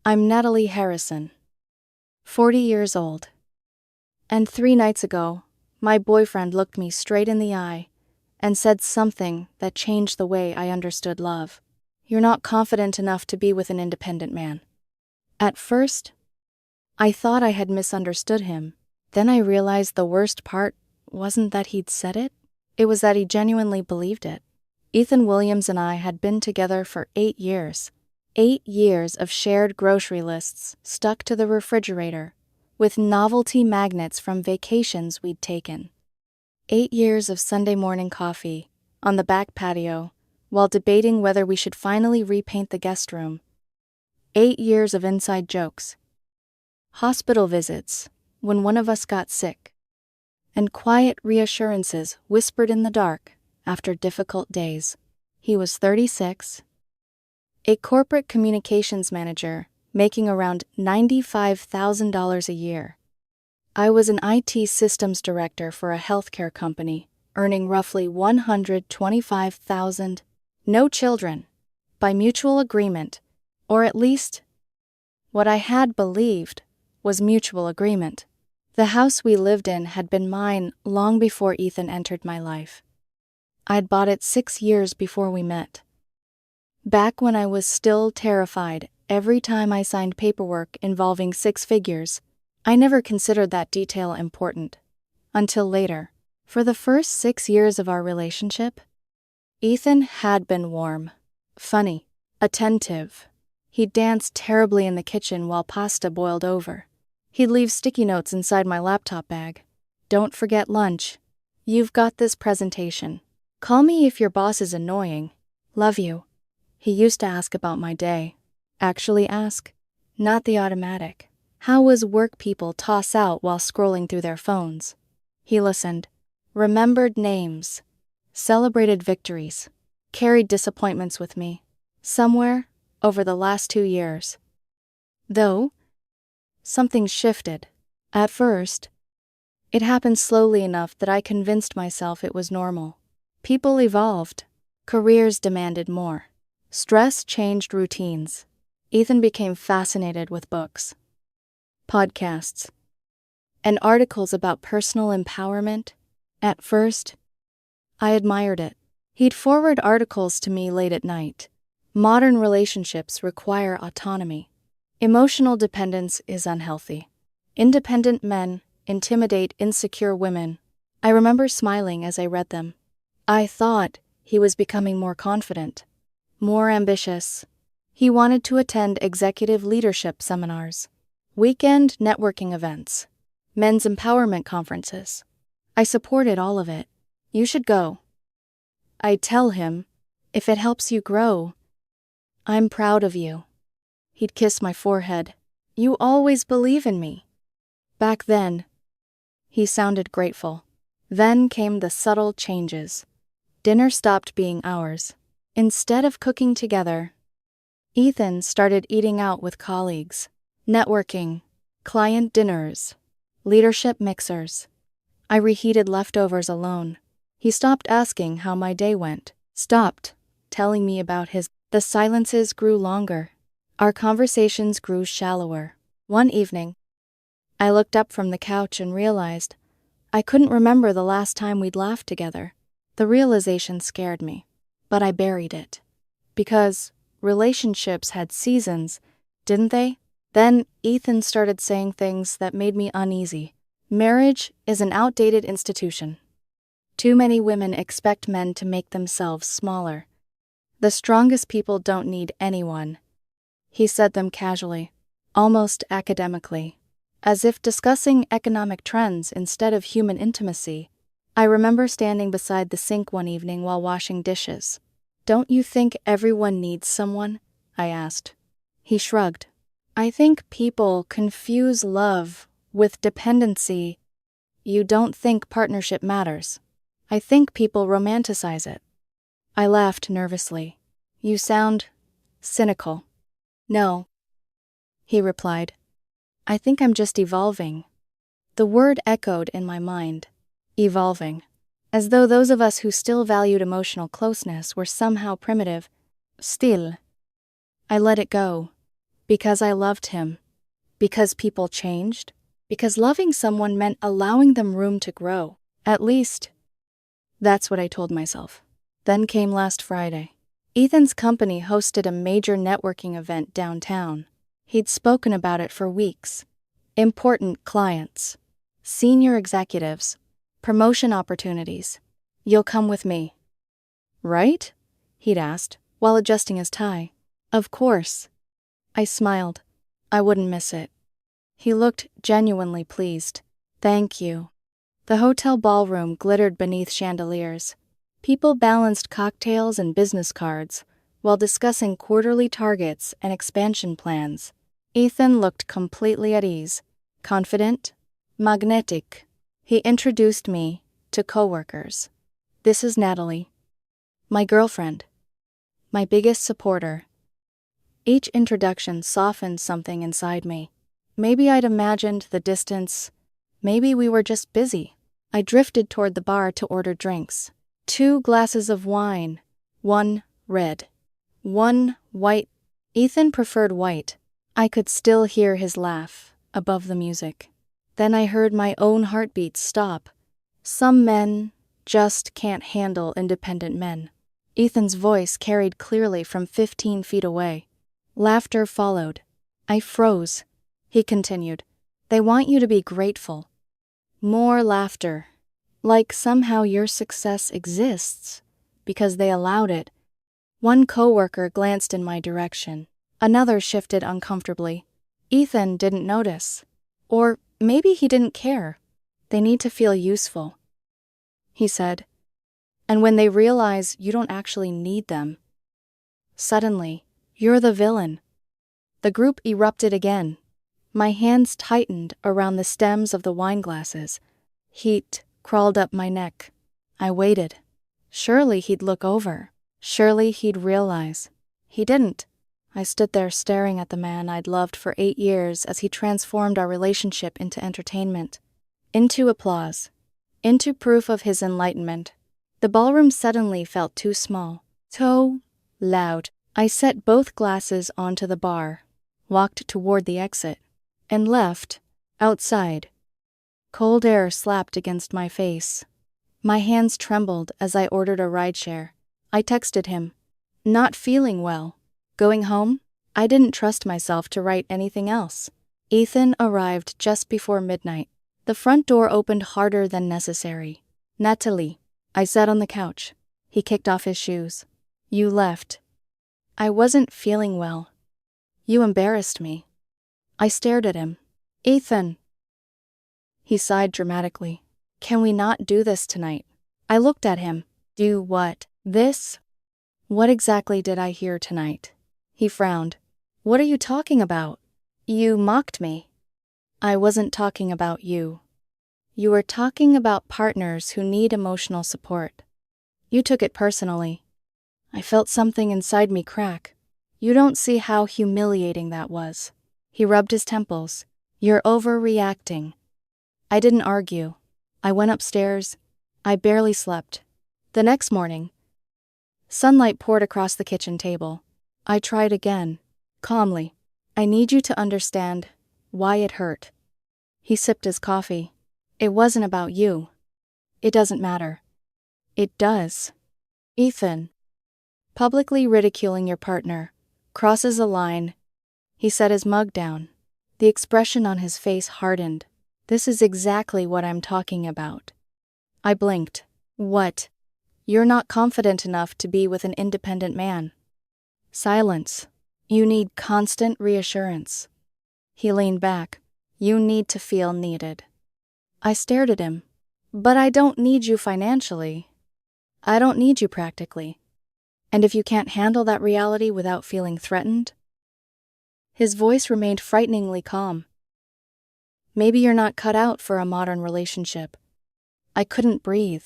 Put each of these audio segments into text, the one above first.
I'm Natalie Harrison, 40 years old. And 3 nights ago, my boyfriend looked me straight in the eye and said something that changed the way I understood love. You're not confident enough to be with an independent man. At first, I thought I had misunderstood him. Then I realized the worst part wasn't that he'd said it. It was that he genuinely believed it. Ethan Williams and I had been together for 8 years. 8 years of shared grocery lists stuck to the refrigerator, with novelty magnets from vacations we'd taken. 8 years of Sunday morning coffee on the back patio while debating whether we should finally repaint the guest room. 8 years of inside jokes. Hospital visits when one of us got sick. And quiet reassurances whispered in the dark after difficult days. He was 36, a corporate communications manager making around $95,000 a year. I was an IT systems director for a healthcare company, earning roughly $125,000. No children, by mutual agreement, or at least what I had believed was mutual agreement. The house we lived in had been mine long before Ethan entered my life. I'd bought it 6 years before we met. Back when I was still terrified every time I signed paperwork involving 6 figures, I never considered that detail important. Until later. For the first 6 years of our relationship, Ethan had been warm, funny, attentive. He'd dance terribly in the kitchen while pasta boiled over. He'd leave sticky notes inside my laptop bag. Don't forget lunch. You've got this presentation. Call me if your boss is annoying. Love you. He used to ask about my day. Actually ask, not the automatic. How was work people toss out while scrolling through their phones? He listened, remembered names, celebrated victories, carried disappointments with me, somewhere over the last 2 years. Though, something shifted. At first, it happened slowly enough that I convinced myself it was normal. People evolved. Careers demanded more. Stress changed routines. Ethan became fascinated with books, podcasts, and articles about personal empowerment. At first, I admired it. He'd forward articles to me late at night. Modern relationships require autonomy. Emotional dependence is unhealthy. Independent men intimidate insecure women. I remember smiling as I read them. I thought he was becoming more confident, more ambitious. He wanted to attend executive leadership seminars, weekend networking events, men's empowerment conferences. I supported all of it. You should go. I'd tell him, if it helps you grow, I'm proud of you. He'd kiss my forehead. You always believe in me. Back then, he sounded grateful. Then came the subtle changes. Dinner stopped being ours. Instead of cooking together, Ethan started eating out with colleagues, networking, client dinners, leadership mixers. I reheated leftovers alone. He stopped asking how my day went, stopped telling me about his. The silences grew longer. Our conversations grew shallower. One evening, I looked up from the couch and realized I couldn't remember the last time we'd laughed together. The realization scared me, but I buried it. Because relationships had seasons, didn't they? Then Ethan started saying things that made me uneasy. Marriage is an outdated institution. Too many women expect men to make themselves smaller. The strongest people don't need anyone. He said them casually, almost academically, as if discussing economic trends instead of human intimacy. I remember standing beside the sink one evening while washing dishes. Don't you think everyone needs someone? I asked. He shrugged. I think people confuse love with dependency. You don't think partnership matters. I think people romanticize it. I laughed nervously. You sound cynical. No, he replied. I think I'm just evolving. The word echoed in my mind. Evolving. As though those of us who still valued emotional closeness were somehow primitive. Still. I let it go. Because I loved him. Because people changed. Because loving someone meant allowing them room to grow. At least, that's what I told myself. Then came last Friday. Ethan's company hosted a major networking event downtown. He'd spoken about it for weeks. Important clients, senior executives, promotion opportunities. You'll come with me. Right? He'd asked, while adjusting his tie. Of course. I smiled. I wouldn't miss it. He looked genuinely pleased. Thank you. The hotel ballroom glittered beneath chandeliers. People balanced cocktails and business cards while discussing quarterly targets and expansion plans. Ethan looked completely at ease, confident, magnetic. He introduced me to coworkers. This is Natalie, my girlfriend, my biggest supporter. Each introduction softened something inside me. Maybe I'd imagined the distance. Maybe we were just busy. I drifted toward the bar to order drinks. 2 glasses of wine, 1 red, 1 white. Ethan preferred white. I could still hear his laugh above the music. Then I heard my own heartbeat stop. Some men just can't handle independent men. Ethan's voice carried clearly from 15 feet away. Laughter followed. I froze. He continued. They want you to be grateful. More laughter. Like somehow your success exists because they allowed it. One coworker glanced in my direction. Another shifted uncomfortably. Ethan didn't notice. Or maybe he didn't care. They need to feel useful, he said. And when they realize you don't actually need them, suddenly, you're the villain. The group erupted again. My hands tightened around the stems of the wine glasses. Heat crawled up my neck. I waited. Surely he'd look over. Surely he'd realize. He didn't. I stood there staring at the man I'd loved for 8 years as he transformed our relationship into entertainment, into applause, into proof of his enlightenment. The ballroom suddenly felt too small, too loud. I set both glasses onto the bar, walked toward the exit, and left, outside. Cold air slapped against my face. My hands trembled as I ordered a rideshare. I texted him. Not feeling well. Going home? I didn't trust myself to write anything else. Ethan arrived just before midnight. The front door opened harder than necessary. Natalie. I sat on the couch. He kicked off his shoes. You left. I wasn't feeling well. You embarrassed me. I stared at him. Ethan. He sighed dramatically. Can we not do this tonight? I looked at him. Do what? This? What exactly did I hear tonight? He frowned. What are you talking about? You mocked me. I wasn't talking about you. You were talking about partners who need emotional support. You took it personally. I felt something inside me crack. You don't see how humiliating that was. He rubbed his temples. You're overreacting. I didn't argue. I went upstairs. I barely slept. The next morning, sunlight poured across the kitchen table. I tried again, calmly. I need you to understand why it hurt. He sipped his coffee. It wasn't about you. It doesn't matter. It does. Ethan. Publicly ridiculing your partner crosses a line. He set his mug down. The expression on his face hardened. This is exactly what I'm talking about. I blinked. What? You're not confident enough to be with an independent man. Silence. You need constant reassurance. He leaned back. You need to feel needed. I stared at him. But I don't need you financially. I don't need you practically. And if you can't handle that reality without feeling threatened? His voice remained frighteningly calm. Maybe you're not cut out for a modern relationship. I couldn't breathe.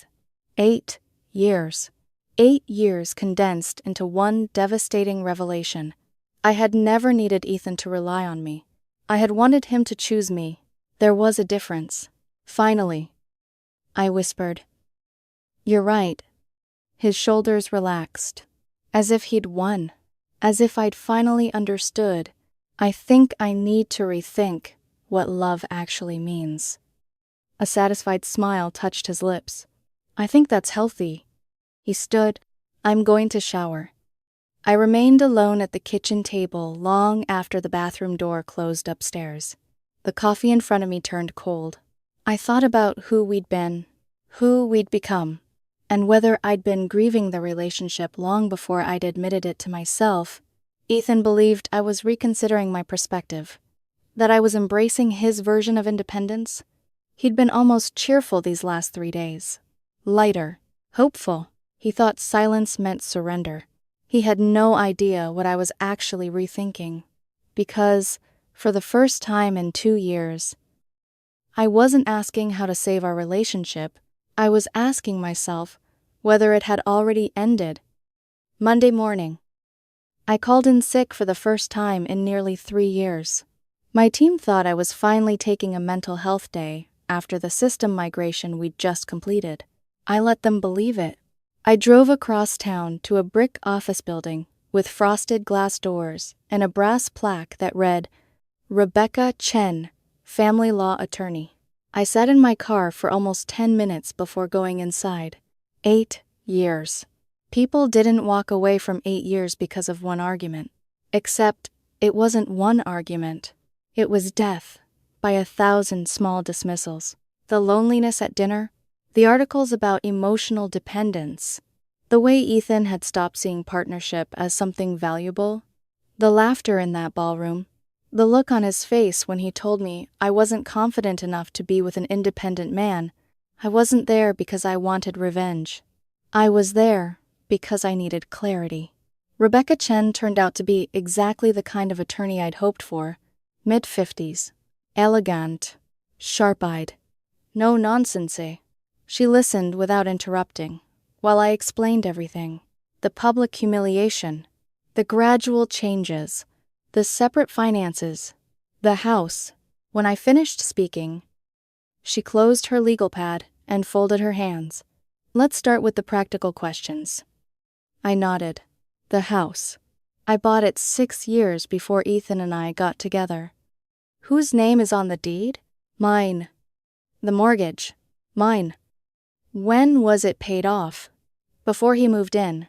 8 years. 8 years condensed into one devastating revelation. I had never needed Ethan to rely on me. I had wanted him to choose me. There was a difference. Finally, I whispered. You're right. His shoulders relaxed. As if he'd won. As if I'd finally understood I think I need to rethink what love actually means. A satisfied smile touched his lips. I think that's healthy. He stood. I'm going to shower. I remained alone at the kitchen table long after the bathroom door closed upstairs. The coffee in front of me turned cold. I thought about who we'd been, who we'd become, and whether I'd been grieving the relationship long before I'd admitted it to myself. Ethan believed I was reconsidering my perspective, that I was embracing his version of independence. He'd been almost cheerful these last 3 days. Lighter, hopeful. He thought silence meant surrender. He had no idea what I was actually rethinking, because, for the first time in 2 years, I wasn't asking how to save our relationship. I was asking myself whether it had already ended. Monday morning. I called in sick for the first time in nearly 3 years. My team thought I was finally taking a mental health day after the system migration we'd just completed. I let them believe it. I drove across town to a brick office building with frosted glass doors and a brass plaque that read, Rebecca Chen, family law attorney. I sat in my car for almost 10 minutes before going inside. 8 years. People didn't walk away from 8 years because of one argument. Except, it wasn't one argument. It was death, by 1,000 small dismissals. The loneliness at dinner, the articles about emotional dependence, the way Ethan had stopped seeing partnership as something valuable, the laughter in that ballroom, the look on his face when he told me I wasn't confident enough to be with an independent man. I wasn't there because I wanted revenge. I was there because I needed clarity. Rebecca Chen turned out to be exactly the kind of attorney I'd hoped for. Mid-50s. Elegant. Sharp-eyed. No nonsense. She listened without interrupting, while I explained everything. The public humiliation, the gradual changes, the separate finances, the house. When I finished speaking, she closed her legal pad and folded her hands. Let's start with the practical questions. I nodded. The house. I bought it 6 years before Ethan and I got together. Whose name is on the deed? Mine. The mortgage? Mine. When was it paid off? Before he moved in.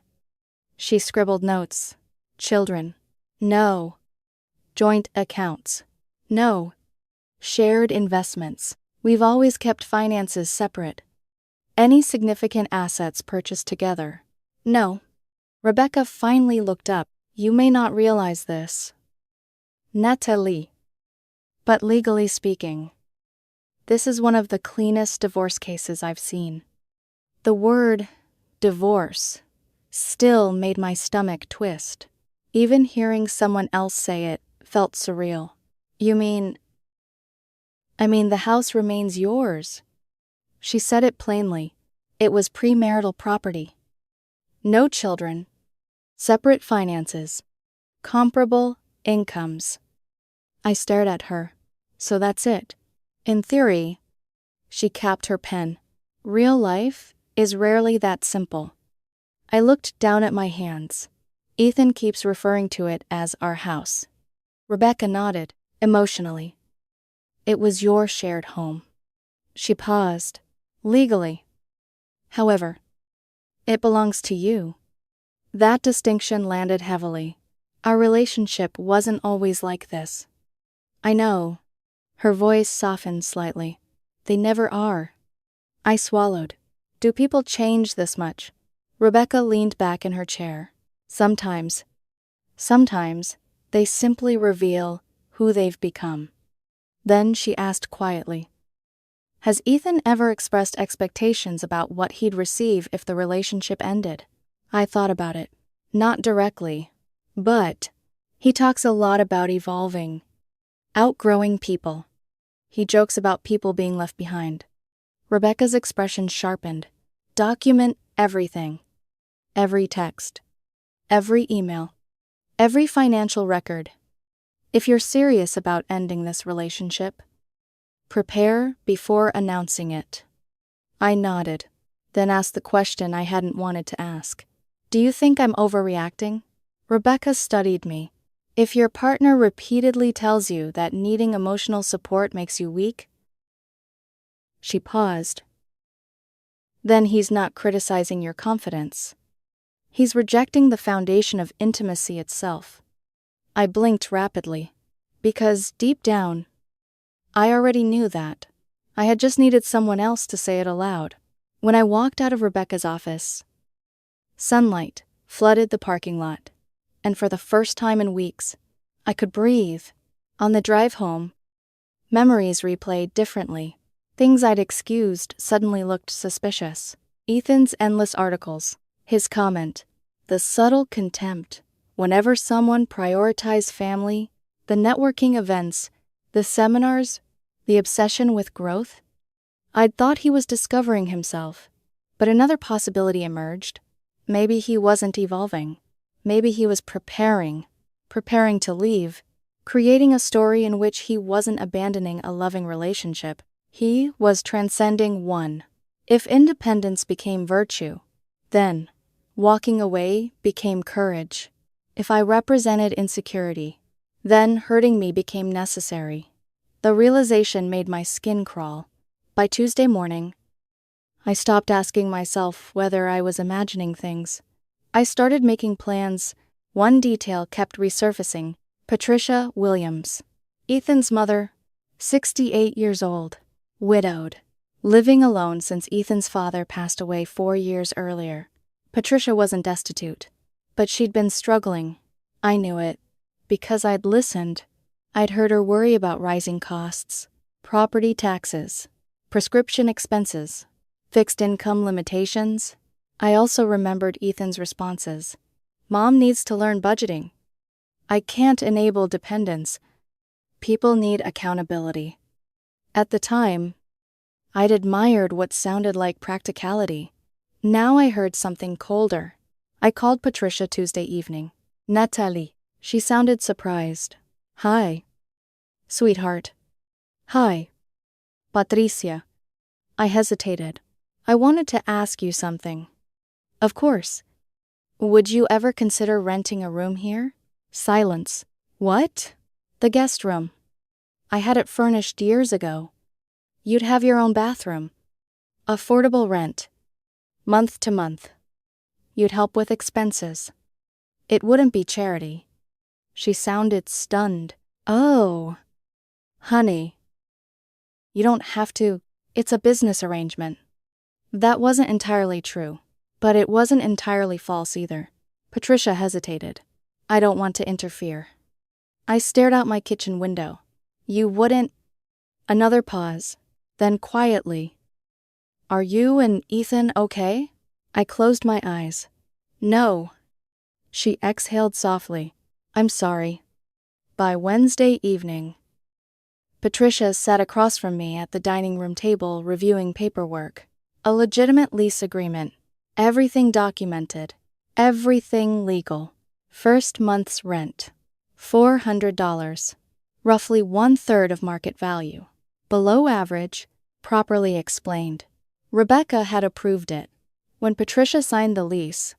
She scribbled notes. Children? No. Joint accounts? No. Shared investments? We've always kept finances separate. Any significant assets purchased together? No. Rebecca finally looked up. You may not realize this, Natalie, but legally speaking, this is one of the cleanest divorce cases I've seen. The word divorce still made my stomach twist. Even hearing someone else say it felt surreal. You mean... the house remains yours. She said it plainly. It was premarital property. No children. Separate finances. Comparable incomes. I stared at her. So that's it. In theory, she capped her pen. Real life is rarely that simple. I looked down at my hands. Ethan keeps referring to it as our house. Rebecca nodded, emotionally. It was your shared home. She paused. Legally. However, it belongs to you. That distinction landed heavily. Our relationship wasn't always like this. I know. Her voice softened slightly. They never are. I swallowed. Do people change this much? Rebecca leaned back in her chair. Sometimes. Sometimes, they simply reveal who they've become. Then she asked quietly, has Ethan ever expressed expectations about what he'd receive if the relationship ended? I thought about it. Not directly. But he talks a lot about evolving. Outgrowing people. He jokes about people being left behind. Rebecca's expression sharpened. Document everything. Every text. Every email. Every financial record. If you're serious about ending this relationship, prepare before announcing it. I nodded, then asked the question I hadn't wanted to ask. Do you think I'm overreacting? Rebecca studied me. If your partner repeatedly tells you that needing emotional support makes you weak, she paused. Then he's not criticizing your confidence. He's rejecting the foundation of intimacy itself. I blinked rapidly, because deep down, I already knew that. I had just needed someone else to say it aloud. When I walked out of Rebecca's office, sunlight flooded the parking lot, and for the first time in weeks, I could breathe. On the drive home, memories replayed differently. Things I'd excused suddenly looked suspicious. Ethan's endless articles, his comment, the subtle contempt whenever someone prioritized family, the networking events, the seminars, the obsession with growth. I'd thought he was discovering himself, but another possibility emerged. Maybe he wasn't evolving. Maybe he was preparing to leave, creating a story in which he wasn't abandoning a loving relationship. He was transcending one. If independence became virtue, then walking away became courage. If I represented insecurity, then hurting me became necessary. The realization made my skin crawl. By Tuesday morning, I stopped asking myself whether I was imagining things. I started making plans. One detail kept resurfacing: Patricia Williams, Ethan's mother, 68 years old, widowed, living alone since Ethan's father passed away 4 years earlier. Patricia wasn't destitute, but she'd been struggling. I knew it, because I'd listened. I'd heard her worry about rising costs, property taxes, prescription expenses, fixed income limitations. I also remembered Ethan's responses. Mom needs to learn budgeting. I can't enable dependence. People need accountability. At the time, I'd admired what sounded like practicality. Now I heard something colder. I called Patricia Tuesday evening. Natalie. She sounded surprised. Hi. Sweetheart. Hi. Patricia. I hesitated. I wanted to ask you something. Of course. Would you ever consider renting a room here? Silence. What? The guest room. I had it furnished years ago. You'd have your own bathroom. Affordable rent. Month to month. You'd help with expenses. It wouldn't be charity. She sounded stunned. Oh. Honey. You don't have to. It's a business arrangement. That wasn't entirely true, but it wasn't entirely false either. Patricia hesitated. I don't want to interfere. I stared out my kitchen window. You wouldn't. Another pause. Then quietly. Are you and Ethan okay? I closed my eyes. No. She exhaled softly. I'm sorry. By Wednesday evening, Patricia sat across from me at the dining room table reviewing paperwork. A legitimate lease agreement. Everything documented. Everything legal. First month's rent. $400. Roughly 1/3 of market value. Below average, properly explained. Rebecca had approved it. When Patricia signed the lease,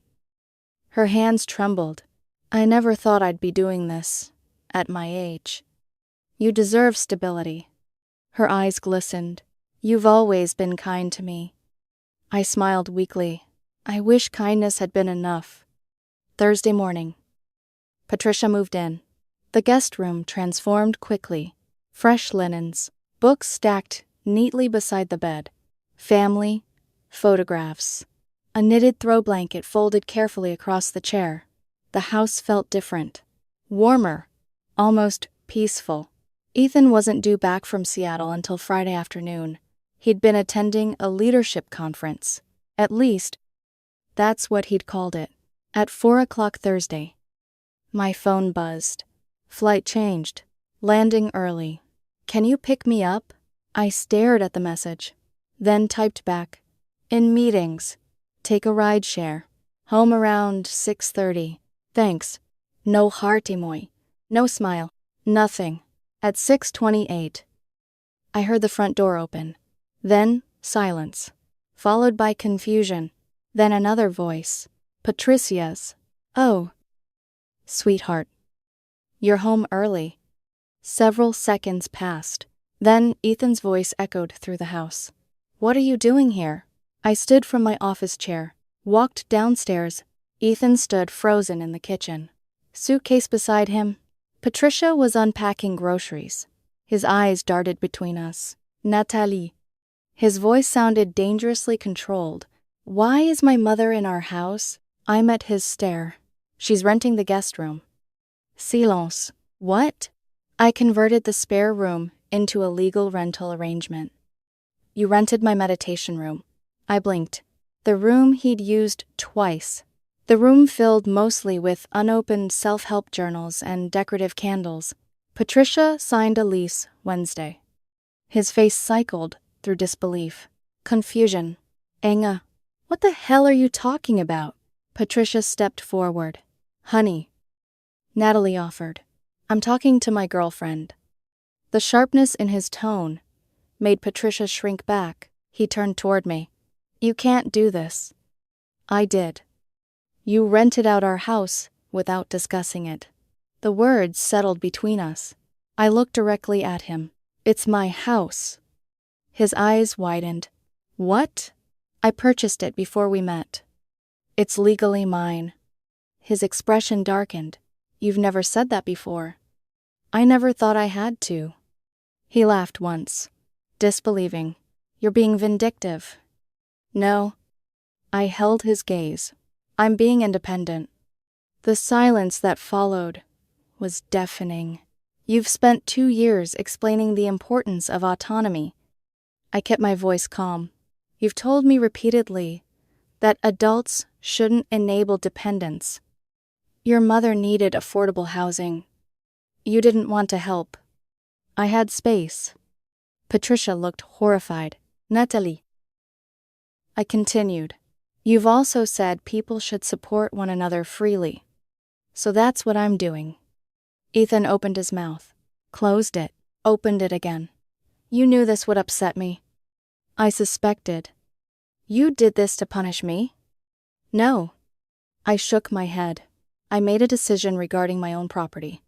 her hands trembled. I never thought I'd be doing this, at my age. You deserve stability. Her eyes glistened. You've always been kind to me. I smiled weakly. I wish kindness had been enough. Thursday morning. Patricia moved in. The guest room transformed quickly. Fresh linens, books stacked neatly beside the bed. Family, photographs. A knitted throw blanket folded carefully across the chair. The house felt different. Warmer. Almost peaceful. Ethan wasn't due back from Seattle until Friday afternoon. He'd been attending a leadership conference. At least, that's what he'd called it. At 4 o'clock Thursday. My phone buzzed. Flight changed. Landing early. Can you pick me up? I stared at the message. Then typed back. In meetings. Take a ride share. Home around 6:30. Thanks. No heart emoji. No smile. Nothing. At 6:28. I heard the front door open. Then silence. Followed by confusion. Then another voice. Patricia's. Oh. Sweetheart. You're home early. Several seconds passed. Then Ethan's voice echoed through the house. What are you doing here? I stood from my office chair, walked downstairs. Ethan stood frozen in the kitchen. Suitcase beside him. Patricia was unpacking groceries. His eyes darted between us. Natalie. His voice sounded dangerously controlled. Why is my mother in our house? I met his stare. She's renting the guest room. Silence. What? I converted the spare room into a legal rental arrangement. You rented my meditation room. I blinked. The room he'd used twice. The room filled mostly with unopened self-help journals and decorative candles. Patricia signed a lease Wednesday. His face cycled through disbelief, confusion. Inga, what the hell are you talking about? Patricia stepped forward. Honey. Natalie offered. I'm talking to my girlfriend. The sharpness in his tone made Patricia shrink back. He turned toward me. You can't do this. I did. You rented out our house without discussing it. The words settled between us. I looked directly at him. It's my house. His eyes widened. What? I purchased it before we met. It's legally mine. His expression darkened. You've never said that before. I never thought I had to. He laughed once, disbelieving. You're being vindictive. No. I held his gaze. I'm being independent. The silence that followed was deafening. You've spent 2 years explaining the importance of autonomy. I kept my voice calm. You've told me repeatedly that adults shouldn't enable dependence. Your mother needed affordable housing. You didn't want to help. I had space. Patricia looked horrified. Natalie. I continued. You've also said people should support one another freely. So that's what I'm doing. Ethan opened his mouth, closed it, opened it again. You knew this would upset me. I suspected. You did this to punish me? No. I shook my head. I made a decision regarding my own property.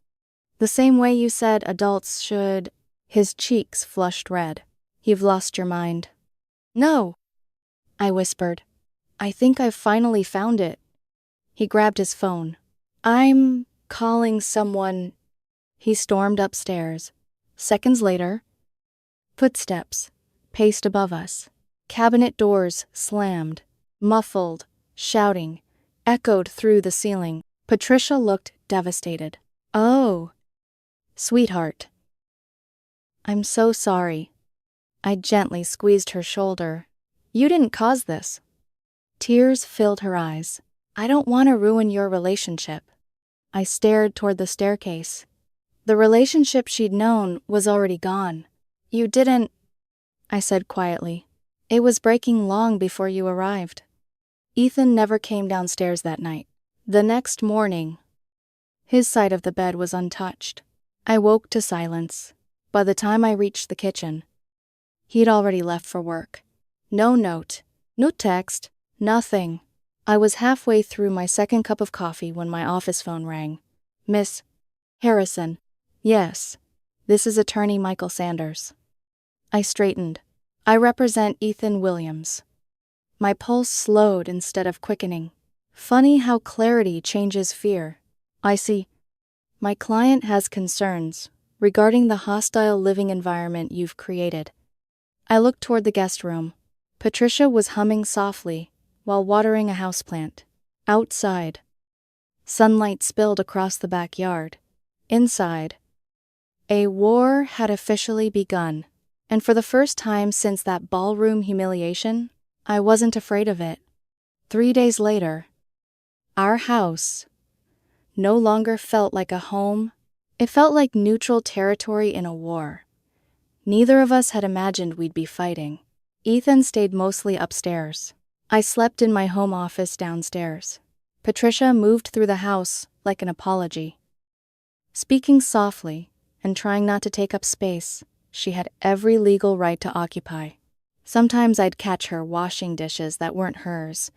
The same way you said adults should. His cheeks flushed red. You've lost your mind. No. I whispered. I think I've finally found it. He grabbed his phone. I'm calling someone. He stormed upstairs. Seconds later, footsteps paced above us. Cabinet doors slammed, muffled, shouting, echoed through the ceiling. Patricia looked devastated. Oh, sweetheart. I'm so sorry. I gently squeezed her shoulder. You didn't cause this. Tears filled her eyes. I don't want to ruin your relationship. I stared toward the staircase. The relationship she'd known was already gone. You didn't, I said quietly. It was breaking long before you arrived. Ethan never came downstairs that night. The next morning, his side of the bed was untouched. I woke to silence. By the time I reached the kitchen, he'd already left for work. No note, no text, nothing. I was halfway through my second cup of coffee when my office phone rang. Miss Harrison. Yes, this is attorney Michael Sanders. I straightened. I represent Ethan Williams. My pulse slowed instead of quickening. Funny how clarity changes fear. I see. My client has concerns regarding the hostile living environment you've created. I looked toward the guest room. Patricia was humming softly while watering a houseplant. Outside, sunlight spilled across the backyard. Inside, a war had officially begun, and for the first time since that ballroom humiliation, I wasn't afraid of it. 3 days later, our house no longer felt like a home. It felt like neutral territory in a war. Neither of us had imagined we'd be fighting. Ethan stayed mostly upstairs. I slept in my home office downstairs. Patricia moved through the house like an apology. Speaking softly and trying not to take up space, she had every legal right to occupy. Sometimes I'd catch her washing dishes that weren't hers,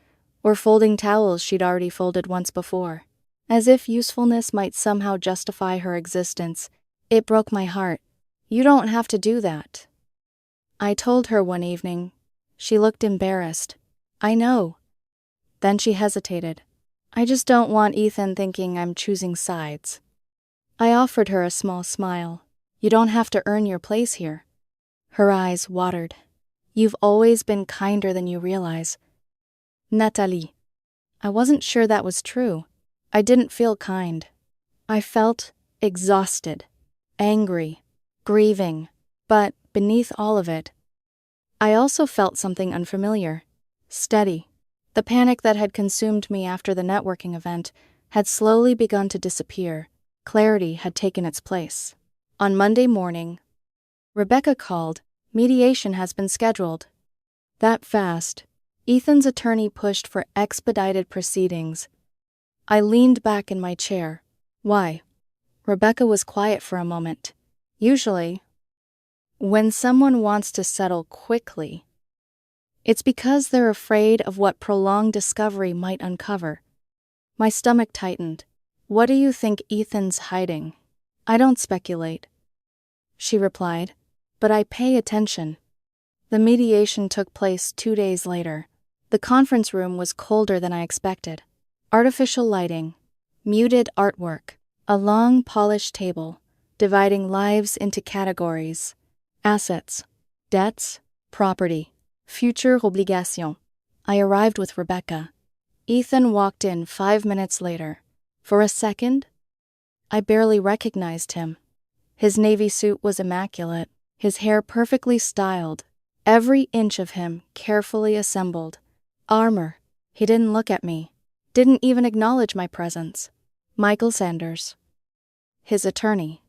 or folding towels she'd already folded once before. As if usefulness might somehow justify her existence. It broke my heart. You don't have to do that, I told her one evening. She looked embarrassed. I know. Then she hesitated. I just don't want Ethan thinking I'm choosing sides. I offered her a small smile. You don't have to earn your place here. Her eyes watered. You've always been kinder than you realize. Nathalie. I wasn't sure that was true. I didn't feel kind. I felt exhausted, angry, grieving, but beneath all of it, I also felt something unfamiliar, steady. The panic that had consumed me after the networking event had slowly begun to disappear. Clarity had taken its place. On Monday morning, Rebecca called. Mediation has been scheduled. That fast, Ethan's attorney pushed for expedited proceedings. I leaned back in my chair. Why? Rebecca was quiet for a moment. Usually, when someone wants to settle quickly, it's because they're afraid of what prolonged discovery might uncover. My stomach tightened. What do you think Ethan's hiding? I don't speculate, she replied, but I pay attention. The mediation took place 2 days later. The conference room was colder than I expected. Artificial lighting, muted artwork, a long polished table, dividing lives into categories: assets, debts, property, future obligations. I arrived with Rebecca. Ethan walked in 5 minutes later. For a second, I barely recognized him. His navy suit was immaculate, his hair perfectly styled, every inch of him carefully assembled. Armor. He didn't look at me, didn't even acknowledge my presence. Michael Sanders, his attorney,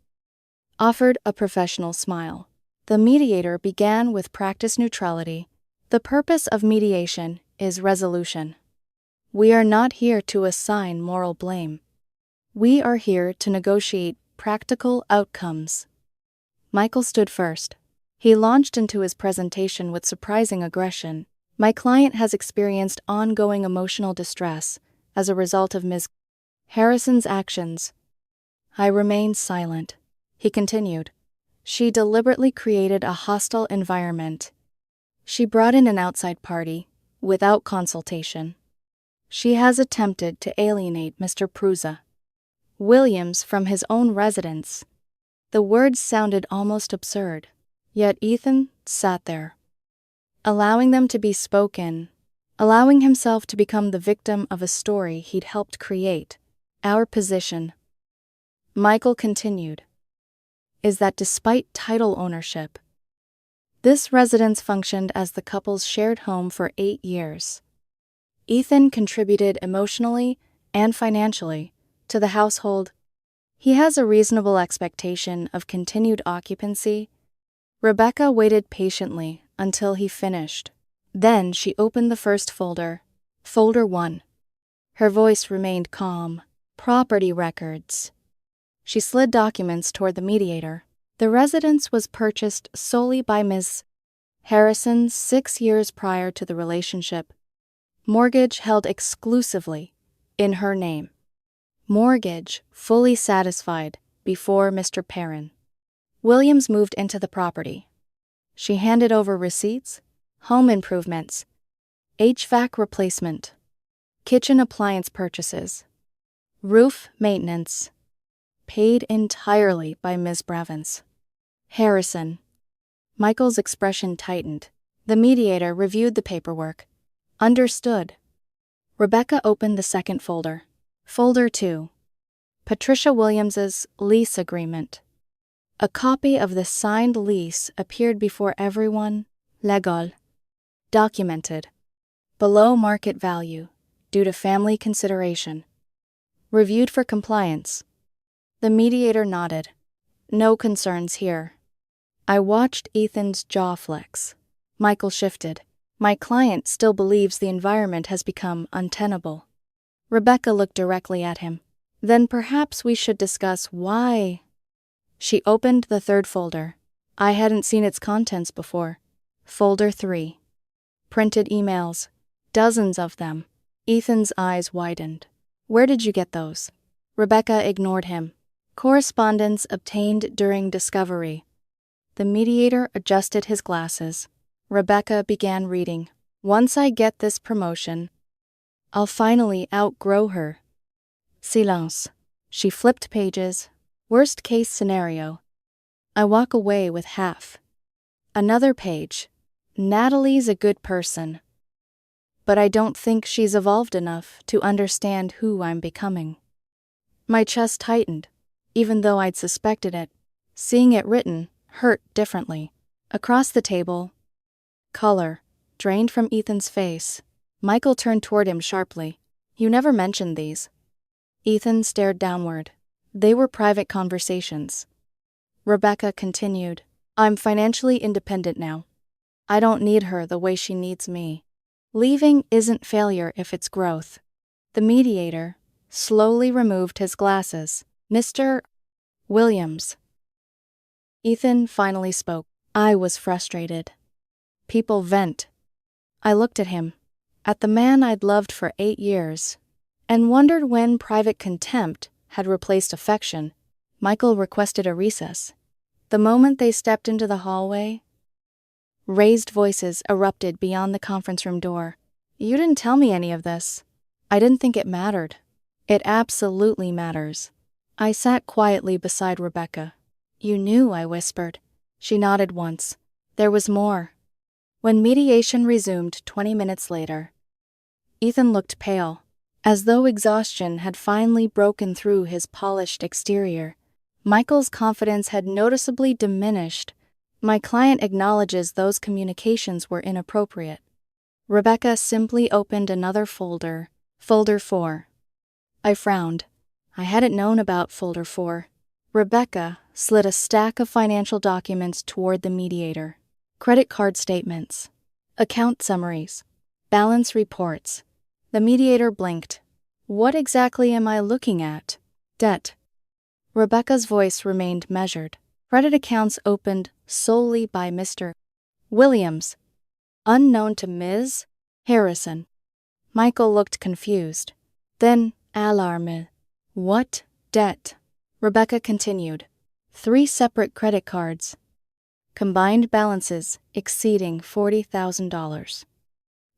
offered a professional smile. The mediator began with practice neutrality. The purpose of mediation is resolution. We are not here to assign moral blame. We are here to negotiate practical outcomes. Michael stood first. He launched into his presentation with surprising aggression. My client has experienced ongoing emotional distress as a result of Ms. Harrison's actions. I remained silent. He continued. She deliberately created a hostile environment. She brought in an outside party, without consultation. She has attempted to alienate Mr. Prusa Williams from his own residence. The words sounded almost absurd, yet Ethan sat there, allowing them to be spoken, allowing himself to become the victim of a story he'd helped create. Our position, Michael continued, is that despite title ownership, this residence functioned as the couple's shared home for 8 years. Ethan contributed emotionally and financially to the household. He has a reasonable expectation of continued occupancy. Rebecca waited patiently until he finished. Then she opened the first folder, Folder 1. Her voice remained calm. Property records. She slid documents toward the mediator. The residence was purchased solely by Ms. Harrison 6 years prior to the relationship. Mortgage held exclusively in her name. Mortgage fully satisfied before Mr. Perrin. Williams moved into the property. She handed over receipts, home improvements, HVAC replacement, kitchen appliance purchases, roof maintenance, paid entirely by Ms. Bravins. Harrison. Michael's expression tightened. The mediator reviewed the paperwork. Understood. Rebecca opened the second folder. Folder 2. Patricia Williams's lease agreement. A copy of the signed lease appeared before everyone. Legal. Documented. Below market value, due to family consideration. Reviewed for compliance. The mediator nodded. No concerns here. I watched Ethan's jaw flex. Michael shifted. My client still believes the environment has become untenable. Rebecca looked directly at him. Then perhaps we should discuss why. She opened the third folder. I hadn't seen its contents before. Folder 3. Printed emails. Dozens of them. Ethan's eyes widened. Where did you get those? Rebecca ignored him. Correspondence obtained during discovery. The mediator adjusted his glasses. Rebecca began reading. Once I get this promotion, I'll finally outgrow her. Silence. She flipped pages. Worst case scenario. I walk away with half. Another page. Natalie's a good person, but I don't think she's evolved enough to understand who I'm becoming. My chest tightened, even though I'd suspected it. Seeing it written hurt differently. Across the table, color drained from Ethan's face. Michael turned toward him sharply. You never mentioned these. Ethan stared downward. They were private conversations. Rebecca continued. I'm financially independent now. I don't need her the way she needs me. Leaving isn't failure if it's growth. The mediator slowly removed his glasses. Mr. Williams. Ethan finally spoke. I was frustrated. People vent. I looked at him, at the man I'd loved for 8 years, and wondered when private contempt had replaced affection. Michael requested a recess. The moment they stepped into the hallway, raised voices erupted beyond the conference room door. You didn't tell me any of this. I didn't think it mattered. It absolutely matters. I sat quietly beside Rebecca. You knew, I whispered. She nodded once. There was more. When mediation resumed 20 minutes later, Ethan looked pale, as though exhaustion had finally broken through his polished exterior. Michael's confidence had noticeably diminished. My client acknowledges those communications were inappropriate. Rebecca simply opened another folder, Folder 4. I frowned. I hadn't known about Folder 4. Rebecca slid a stack of financial documents toward the mediator. Credit card statements, account summaries, balance reports. The mediator blinked. What exactly am I looking at? Debt. Rebecca's voice remained measured. Credit accounts opened solely by Mr. Williams, unknown to Ms. Harrison. Michael looked confused. Then alarmed. What debt? Rebecca continued. 3 separate credit cards. Combined balances exceeding $40,000.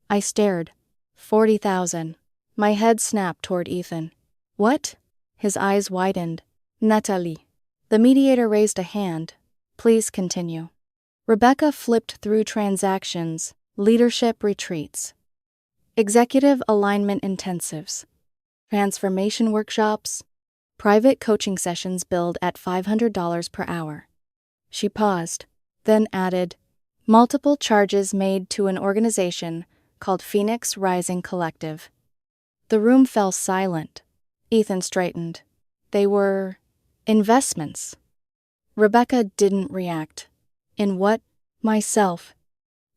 I stared. 40,000. My head snapped toward Ethan. What? His eyes widened. Natalie. The mediator raised a hand. Please continue. Rebecca flipped through transactions, leadership retreats, executive alignment intensives, transformation workshops, private coaching sessions billed at $500 per hour. She paused, then added, multiple charges made to an organization called Phoenix Rising Collective. The room fell silent. Ethan straightened. They were investments. Rebecca didn't react. In what? Myself.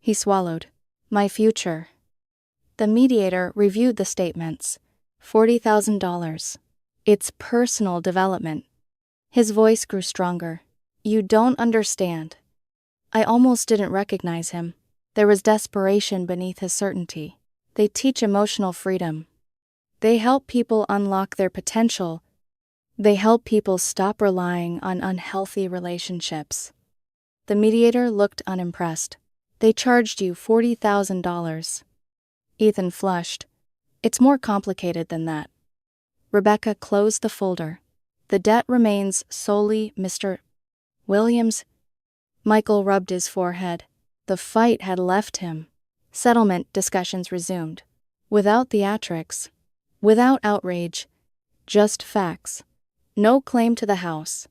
He swallowed. My future. The mediator reviewed the statements. $40,000. It's personal development. His voice grew stronger. You don't understand. I almost didn't recognize him. There was desperation beneath his certainty. They teach emotional freedom. They help people unlock their potential. They help people stop relying on unhealthy relationships. The mediator looked unimpressed. They charged you $40,000. Ethan flushed. It's more complicated than that. Rebecca closed the folder. The debt remains solely Mr. Williams. Michael rubbed his forehead. The fight had left him. Settlement discussions resumed. Without theatrics. Without outrage. Just facts. No claim to the house.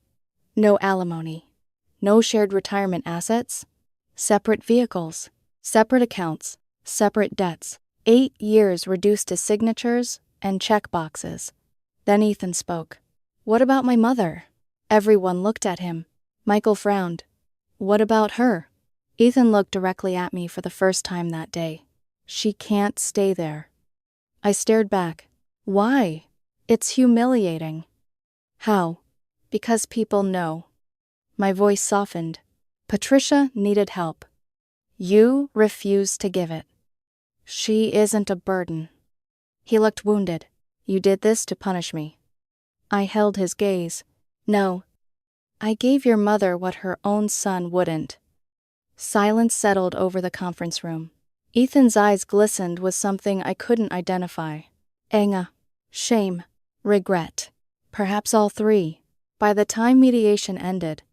No alimony. No shared retirement assets. Separate vehicles. Separate accounts. Separate debts. 8 years reduced to signatures and check boxes. Then Ethan spoke. What about my mother? Everyone looked at him. Michael frowned. What about her? Ethan looked directly at me for the first time that day. She can't stay there. I stared back. Why? It's humiliating. How? Because people know. My voice softened. Patricia needed help. You refused to give it. She isn't a burden. He looked wounded. You did this to punish me. I held his gaze. No. I gave your mother what her own son wouldn't. Silence settled over the conference room. Ethan's eyes glistened with something I couldn't identify. Anger, shame, regret. Perhaps all three. By the time mediation ended,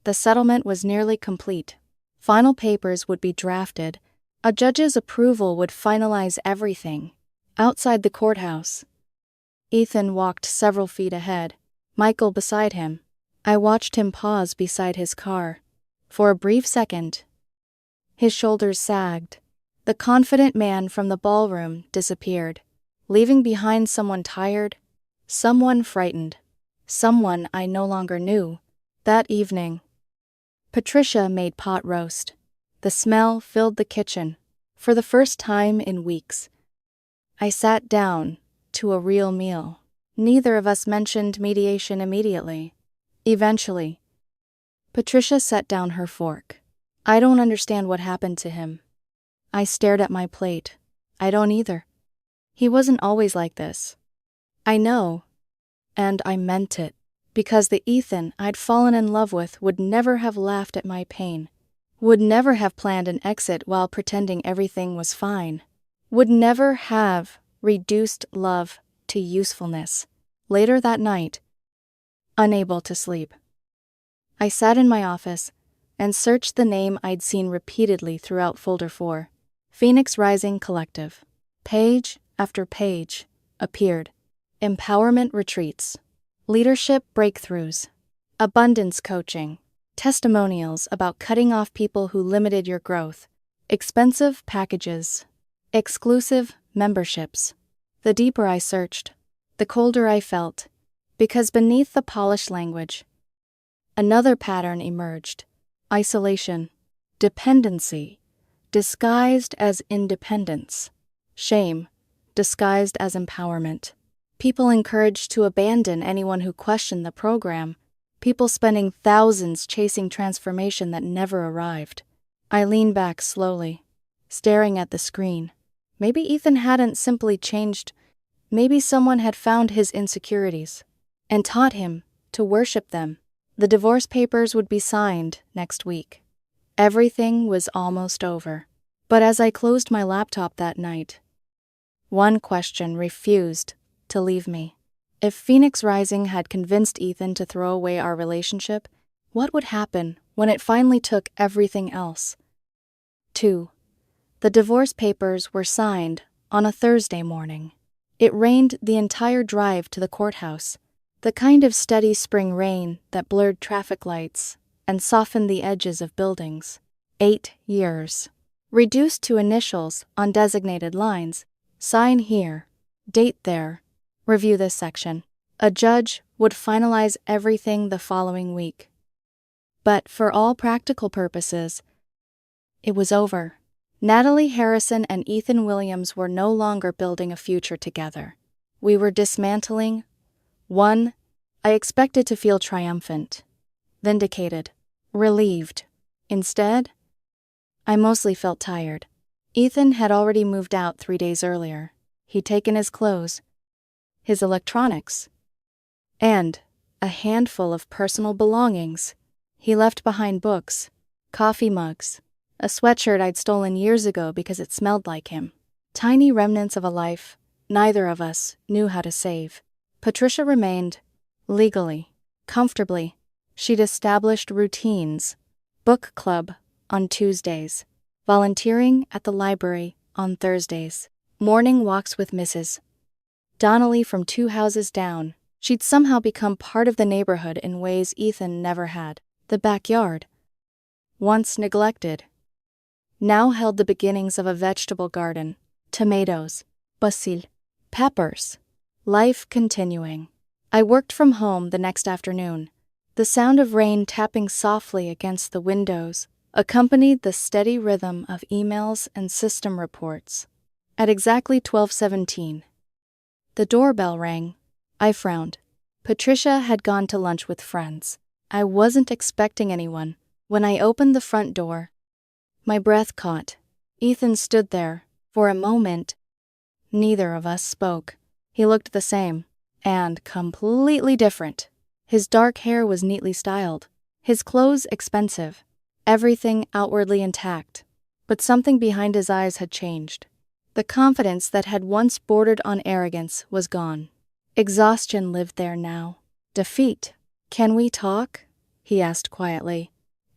the settlement was nearly complete. Final papers would be drafted. A judge's approval would finalize everything. Outside the courthouse, Ethan walked several feet ahead, Michael beside him. I watched him pause beside his car. For a brief second, his shoulders sagged. The confident man from the ballroom disappeared, leaving behind someone tired, someone frightened, someone I no longer knew. That evening, Patricia made pot roast. The smell filled the kitchen. For the first time in weeks, I sat down to a real meal. Neither of us mentioned mediation immediately. Eventually, Patricia set down her fork. I don't understand what happened to him. I stared at my plate. I don't either. He wasn't always like this. I know, and I meant it, because the Ethan I'd fallen in love with would never have laughed at my pain, would never have planned an exit while pretending everything was fine, would never have reduced love to usefulness. Later that night, unable to sleep, I sat in my office and searched the name I'd seen repeatedly throughout Folder 4. Phoenix Rising Collective. Page after page appeared. Empowerment retreats, leadership breakthroughs, abundance coaching, testimonials about cutting off people who limited your growth, expensive packages, exclusive memberships. The deeper I searched, the colder I felt, because beneath the polished language, another pattern emerged: isolation, dependency, disguised as independence, shame, disguised as empowerment. People encouraged to abandon anyone who questioned the program, people spending thousands chasing transformation that never arrived. I leaned back slowly, staring at the screen. Maybe Ethan hadn't simply changed. Maybe someone had found his insecurities and taught him to worship them. The divorce papers would be signed next week. Everything was almost over. But as I closed my laptop that night, one question refused to leave me. If Phoenix Rising had convinced Ethan to throw away our relationship, what would happen when it finally took everything else? 2. The divorce papers were signed on a Thursday morning. It rained the entire drive to the courthouse, the kind of steady spring rain that blurred traffic lights and softened the edges of buildings. 8 years. Reduced to initials on designated lines. Sign here. Date there. Review this section. A judge would finalize everything the following week. But for all practical purposes, it was over. Natalie Harrison and Ethan Williams were no longer building a future together. We were dismantling one. I expected to feel triumphant, vindicated, relieved. Instead, I mostly felt tired. Ethan had already moved out 3 days earlier. He'd taken his clothes, his electronics, and a handful of personal belongings. He left behind books, coffee mugs, a sweatshirt I'd stolen years ago because it smelled like him. Tiny remnants of a life neither of us knew how to save. Patricia remained, legally, comfortably. She'd established routines: book club on Tuesdays, volunteering at the library on Thursdays, morning walks with Mrs. Donnelly from 2 houses down. She'd somehow become part of the neighborhood in ways Ethan never had. The backyard, once neglected, now held the beginnings of a vegetable garden: tomatoes, basil, peppers. Life continuing. I worked from home the next afternoon. The sound of rain tapping softly against the windows accompanied the steady rhythm of emails and system reports. At exactly 12:17, the doorbell rang. I frowned. Patricia had gone to lunch with friends. I wasn't expecting anyone. When I opened the front door, my breath caught. Ethan stood there. For a moment, neither of us spoke. He looked the same. and completely different. His dark hair was neatly styled, his clothes expensive, everything outwardly intact. But something behind his eyes had changed. The confidence that had once bordered on arrogance was gone. Exhaustion lived there now. Defeat. "Can we talk?" he asked quietly.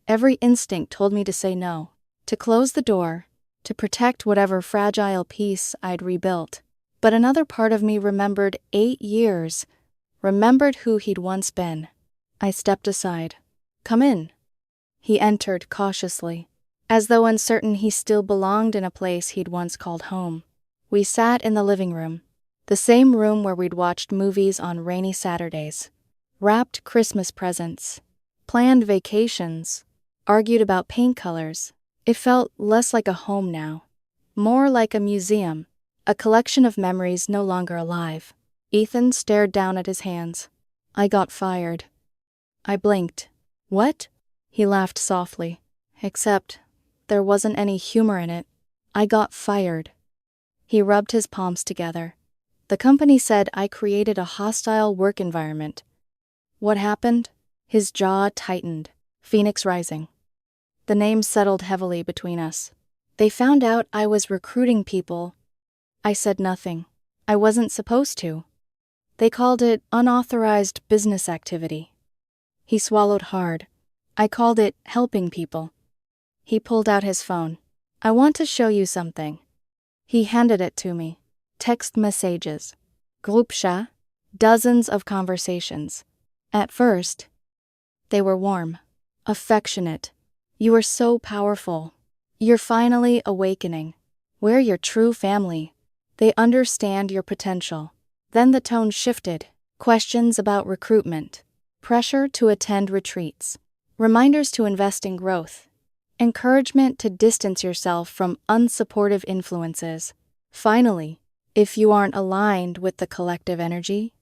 Every instinct told me to say no, to close the door, to protect whatever fragile peace I'd rebuilt. But another part of me remembered 8 years, remembered who he'd once been. I stepped aside. "Come in." He entered cautiously, as though uncertain he still belonged in a place he'd once called home. We sat in the living room, the same room where we'd watched movies on rainy Saturdays, wrapped Christmas presents, planned vacations, argued about paint colors. It felt less like a home now, more like a museum, a collection of memories no longer alive. Ethan stared down at his hands. "I got fired." I blinked. "What?" He laughed softly. Except there wasn't any humor in it. "I got fired." He rubbed his palms together. "The company said I created a hostile work environment." "What happened?" His jaw tightened. "Phoenix Rising." The name settled heavily between us. "They found out I was recruiting people." I said nothing. I wasn't supposed to. "They called it unauthorized business activity." He swallowed hard. "I called it helping people." He pulled out his phone. "I want to show you something." He handed it to me. Text messages. Group chat. Dozens of conversations. At first, they were warm, affectionate. "You are so powerful. You're finally awakening. We're your true family. They understand your potential." Then the tone shifted. Questions about recruitment. Pressure to attend retreats. Reminders to invest in growth. Encouragement to distance yourself from unsupportive influences. Finally, if you aren't aligned with the collective energy,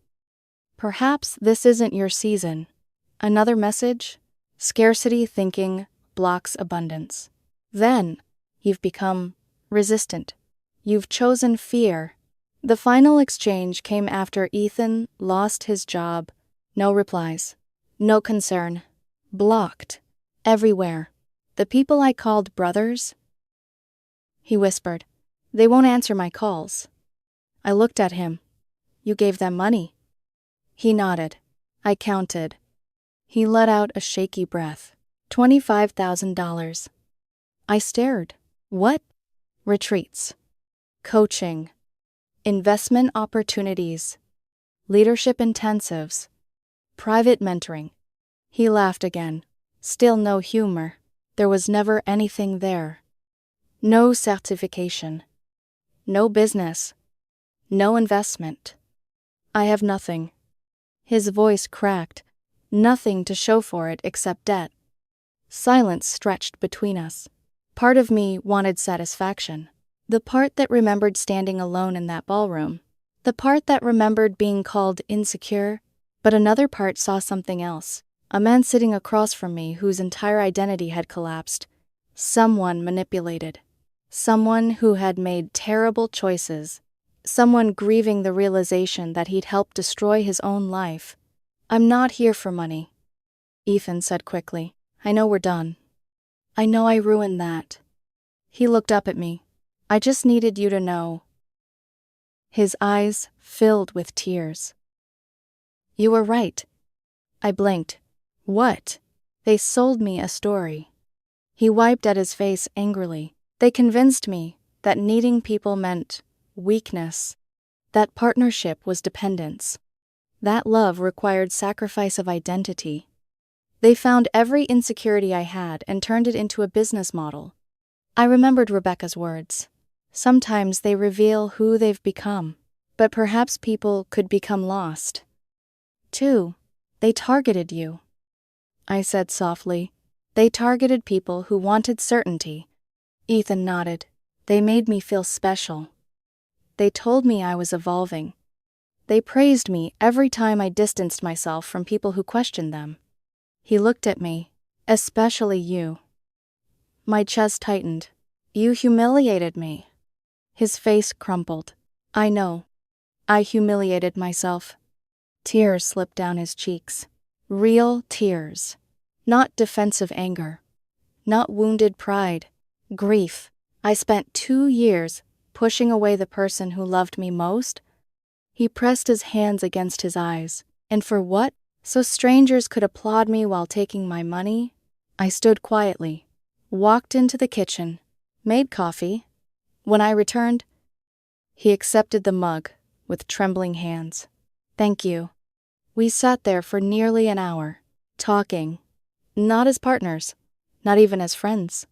perhaps this isn't your season. Another message? Scarcity thinking blocks abundance. Then, you've become resistant. You've chosen fear. The final exchange came after Ethan lost his job. No replies. No concern. Blocked. Everywhere. "The people I called brothers?" He whispered. "They won't answer my calls." I looked at him. "You gave them money?" He nodded. I counted. He let out a shaky breath. $25,000. I stared. "What?" "Retreats. Coaching. Investment opportunities. Leadership intensives. Private mentoring." He laughed again. Still no humor. There was never anything there. No certification. No business. No investment. "I have nothing." His voice cracked. Nothing to show for it except debt. Silence stretched between us. Part of me wanted satisfaction. The part that remembered standing alone in that ballroom. The part that remembered being called insecure. But another part saw something else. A man sitting across from me whose entire identity had collapsed. Someone manipulated. Someone who had made terrible choices. Someone grieving the realization that he'd helped destroy his own life. "I'm not here for money," Ethan said quickly. "I know we're done. I know I ruined that." He looked up at me. "I just needed you to know." His eyes filled with tears. "You were right." I blinked. "What?" "They sold me a story." He wiped at his face angrily. "They convinced me that needing people meant weakness, that partnership was dependence, that love required sacrifice of identity. They found every insecurity I had and turned it into a business model." I remembered Rebecca's words. Sometimes they reveal who they've become, but perhaps people could become lost. "Too, they targeted you," I said softly. "They targeted people who wanted certainty." Ethan nodded. "They made me feel special. They told me I was evolving. They praised me every time I distanced myself from people who questioned them." He looked at me. "Especially you." My chest tightened. "You humiliated me." His face crumpled. "I know. I humiliated myself. Tears slipped down his cheeks. Real tears. Not defensive anger. Not wounded pride. Grief. I spent 2 years pushing away the person who loved me most. He pressed his hands against his eyes. And for what? So strangers could applaud me while taking my money? I stood quietly, walked into the kitchen, made coffee. When I returned, he accepted the mug with trembling hands. Thank you. We sat there for nearly an hour, talking. Not as partners, not even as friends.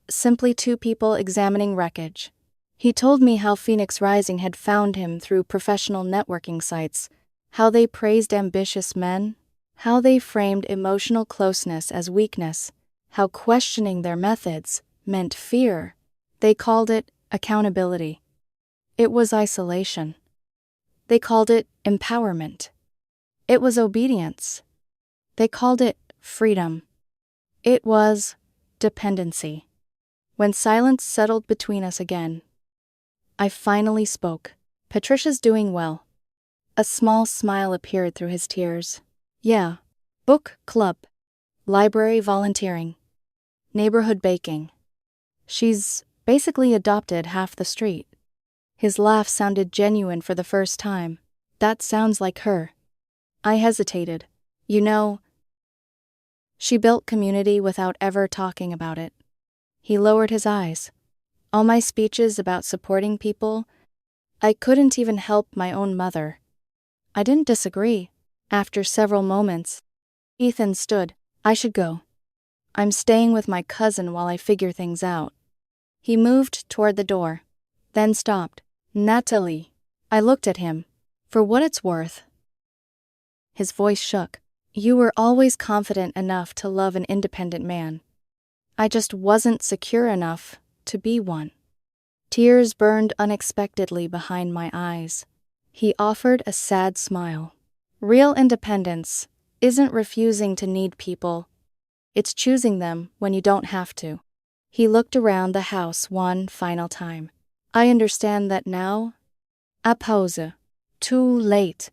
Simply two people examining wreckage. He told me how Phoenix Rising had found him through professional networking sites, how they praised ambitious men, how they framed emotional closeness as weakness, how questioning their methods meant fear. They called it accountability. It was isolation. They called it empowerment. It was obedience. They called it freedom. It was dependency. When silence settled between us again, I finally spoke. Patricia's doing well. A small smile appeared through his tears. Yeah, book club, library volunteering, neighborhood baking. She's basically adopted half the street. His laugh sounded genuine for the first time. That sounds like her. I hesitated. You know, she built community without ever talking about it. He lowered his eyes. All my speeches about supporting people, I couldn't even help my own mother. I didn't disagree. After several moments, Ethan stood. I should go. I'm staying with my cousin while I figure things out. He moved toward the door, then stopped. Natalie. I looked at him. For what it's worth. His voice shook. You were always confident enough to love an independent man. I just wasn't secure enough to be one. Tears burned unexpectedly behind my eyes. He offered a sad smile. Real independence isn't refusing to need people. It's choosing them when you don't have to. He looked around the house one final time. I understand that now. A pause. Too late.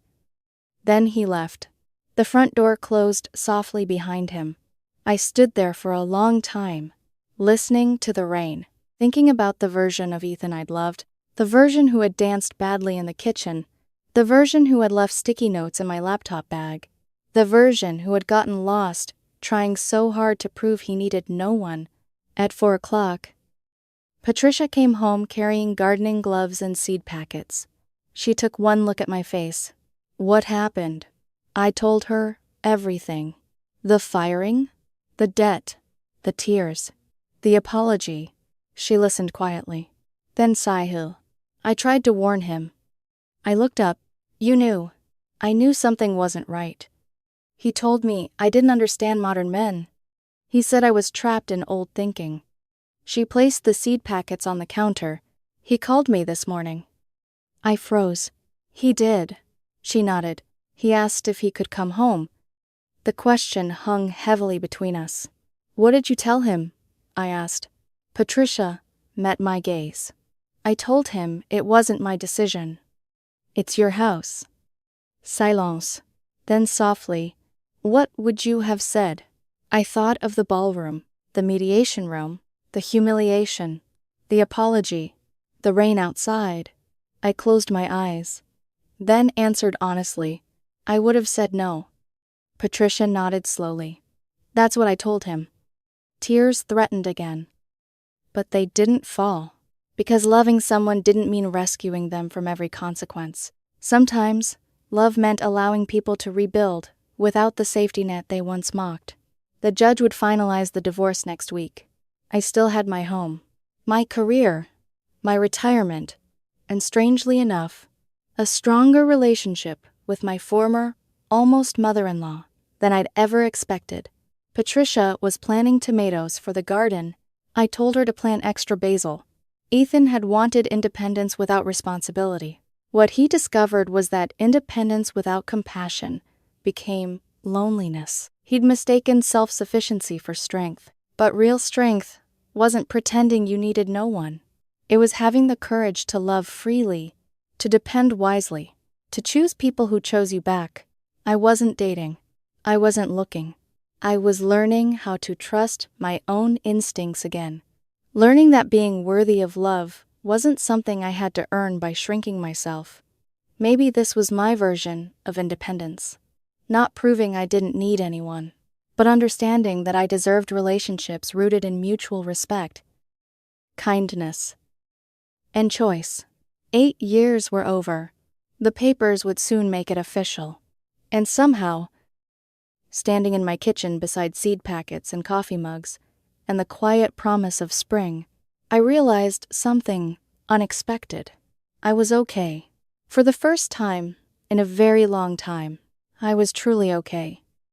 Then he left. The front door closed softly behind him. I stood there for a long time, listening to the rain, thinking about the version of Ethan I'd loved, the version who had danced badly in the kitchen, the version who had left sticky notes in my laptop bag, the version who had gotten lost, trying so hard to prove he needed no one. At 4 o'clock, Patricia came home carrying gardening gloves and seed packets. She took one look at my face. What happened? I told her everything. The firing, the debt, the tears, the apology. She listened quietly. Then Sahil. I tried to warn him. I looked up. You knew. I knew something wasn't right. He told me I didn't understand modern men. He said I was trapped in old thinking. She placed the seed packets on the counter. He called me this morning. I froze. He did. She nodded. He asked if he could come home. The question hung heavily between us. What did you tell him? I asked. Patricia met my gaze. I told him it wasn't my decision. It's your house. Silence. Then softly, what would you have said? I thought of the ballroom, the mediation room, the humiliation, the apology, the rain outside. I closed my eyes, then answered honestly. I would have said no. Patricia nodded slowly. That's what I told him. Tears threatened again. But they didn't fall, because loving someone didn't mean rescuing them from every consequence. Sometimes, love meant allowing people to rebuild without the safety net they once mocked. The judge would finalize the divorce next week. I still had my home, my career, my retirement, and strangely enough, a stronger relationship with my former, almost mother-in-law than I'd ever expected. Patricia was planting tomatoes for the garden. I told her to plant extra basil. Ethan had wanted independence without responsibility. What he discovered was that independence without compassion became loneliness. He'd mistaken self-sufficiency for strength. But real strength wasn't pretending you needed no one. It was having the courage to love freely, to depend wisely, to choose people who chose you back, I wasn't dating. I wasn't looking. I was learning how to trust my own instincts again. Learning that being worthy of love wasn't something I had to earn by shrinking myself. Maybe this was my version of independence. Not proving I didn't need anyone, but understanding that I deserved relationships rooted in mutual respect, kindness, and choice. 8 years were over. The papers would soon make it official. And somehow, standing in my kitchen beside seed packets and coffee mugs, and the quiet promise of spring, I realized something unexpected. I was okay. For the first time in a very long time, I was truly okay.